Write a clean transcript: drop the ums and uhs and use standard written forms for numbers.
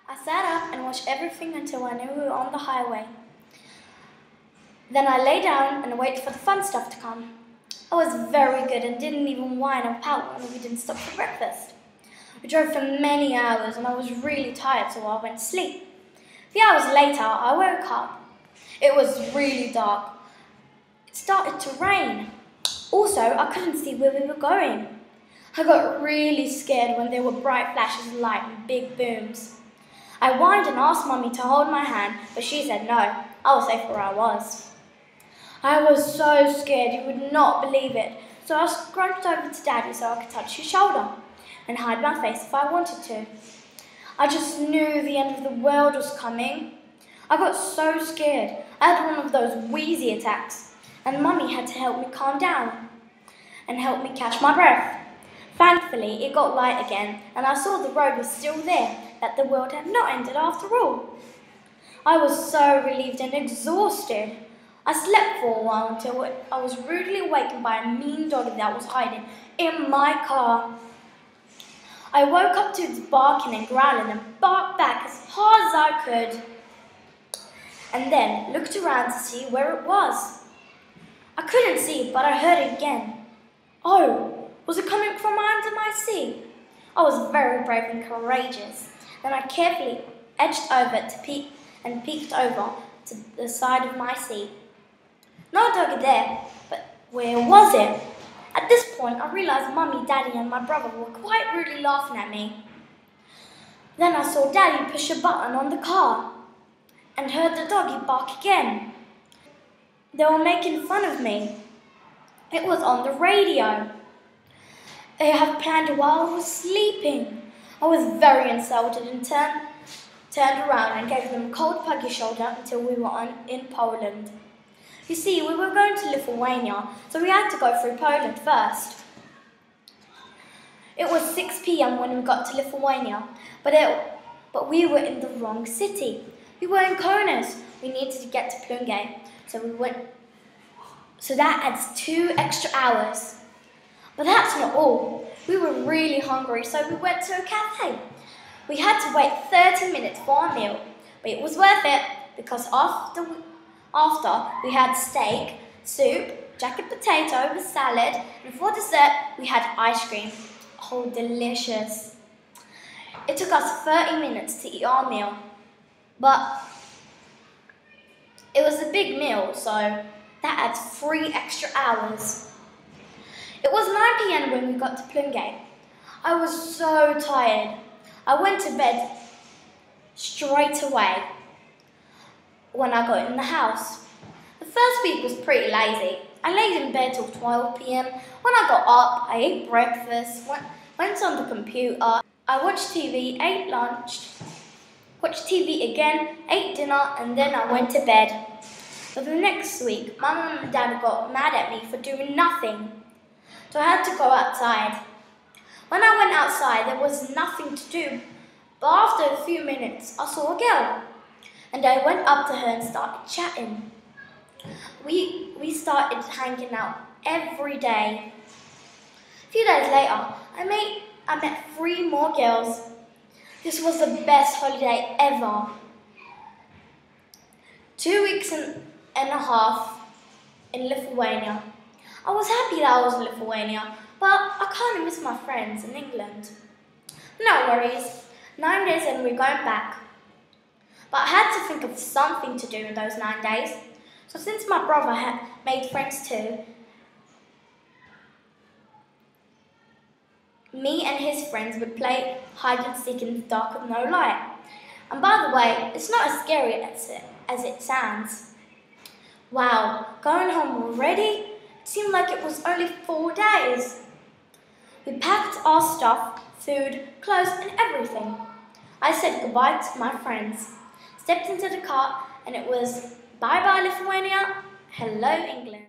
I sat up and watched everything until I knew we were on the highway. Then I lay down and waited for the fun stuff to come. I was very good and didn't even whine or pout when we didn't stop for breakfast. We drove for many hours and I was really tired, so I went to sleep. A few hours later, I woke up. It was really dark. It started to rain. Also, I couldn't see where we were going. I got really scared when there were bright flashes of light and big booms. I whined and asked Mummy to hold my hand, but she said no. I was safe where I was. I was so scared you would not believe it, so I scrunched over to Daddy so I could touch his shoulder and hide my face if I wanted to. I just knew the end of the world was coming. I got so scared. I had one of those wheezy attacks, and Mummy had to help me calm down and help me catch my breath. Thankfully, it got light again, and I saw the road was still there, that the world had not ended after all. I was so relieved and exhausted. I slept for a while until I was rudely awakened by a mean dog that was hiding in my car. I woke up to its barking and growling and barked back as hard as I could, and then looked around to see where it was. I couldn't see it, but I heard it again. Oh! Was it coming from under my seat? I was very brave and courageous. Then I carefully edged over to peeked over to the side of my seat. No doggy there, but where was it? At this point, I realized Mummy, Daddy, and my brother were quite rudely laughing at me. Then I saw Daddy push a button on the car and heard the doggy bark again. They were making fun of me. It was on the radio. They had planned while I was sleeping. I was very insulted and turned around and gave them a cold puggy shoulder until we were in Poland. You see, we were going to Lithuania, so we had to go through Poland first. It was 6 p.m. when we got to Lithuania, but we were in the wrong city. We were in Kaunas. We needed to get to Plungei, so that adds 2 extra hours. But that's not all. We were really hungry, so we went to a cafe. We had to wait 30 minutes for our meal, but it was worth it because after we had steak, soup, jacket potato with salad, and for dessert we had ice cream. Oh, delicious. It took us 30 minutes to eat our meal, but it was a big meal, so that adds 3 extra hours. It was 9 p.m. when we got to Plungei. I was so tired. I went to bed straight away when I got in the house. The first week was pretty lazy. I laid in bed till 12 p.m. When I got up, I ate breakfast, went on the computer, I watched TV, ate lunch, watched TV again, ate dinner, and then I went to bed. But the next week, my mum and dad got mad at me for doing nothing. So I had to go outside. When I went outside, there was nothing to do. But after a few minutes, I saw a girl. And I went up to her and started chatting. We started hanging out every day. A few days later, I met 3 more girls. This was the best holiday ever. 2 weeks and a half in Lithuania. I was happy that I was in Lithuania, but I kind of miss my friends in England. No worries, 9 days and we're going back. But I had to think of something to do in those 9 days. So since my brother had made friends too, me and his friends would play hide and seek in the dark with no light. And by the way, it's not as scary as it sounds. Wow, going home already? It seemed like it was only 4 days. We packed our stuff, food, clothes and everything. I said goodbye to my friends, stepped into the car, and it was bye-bye Lithuania, hello England.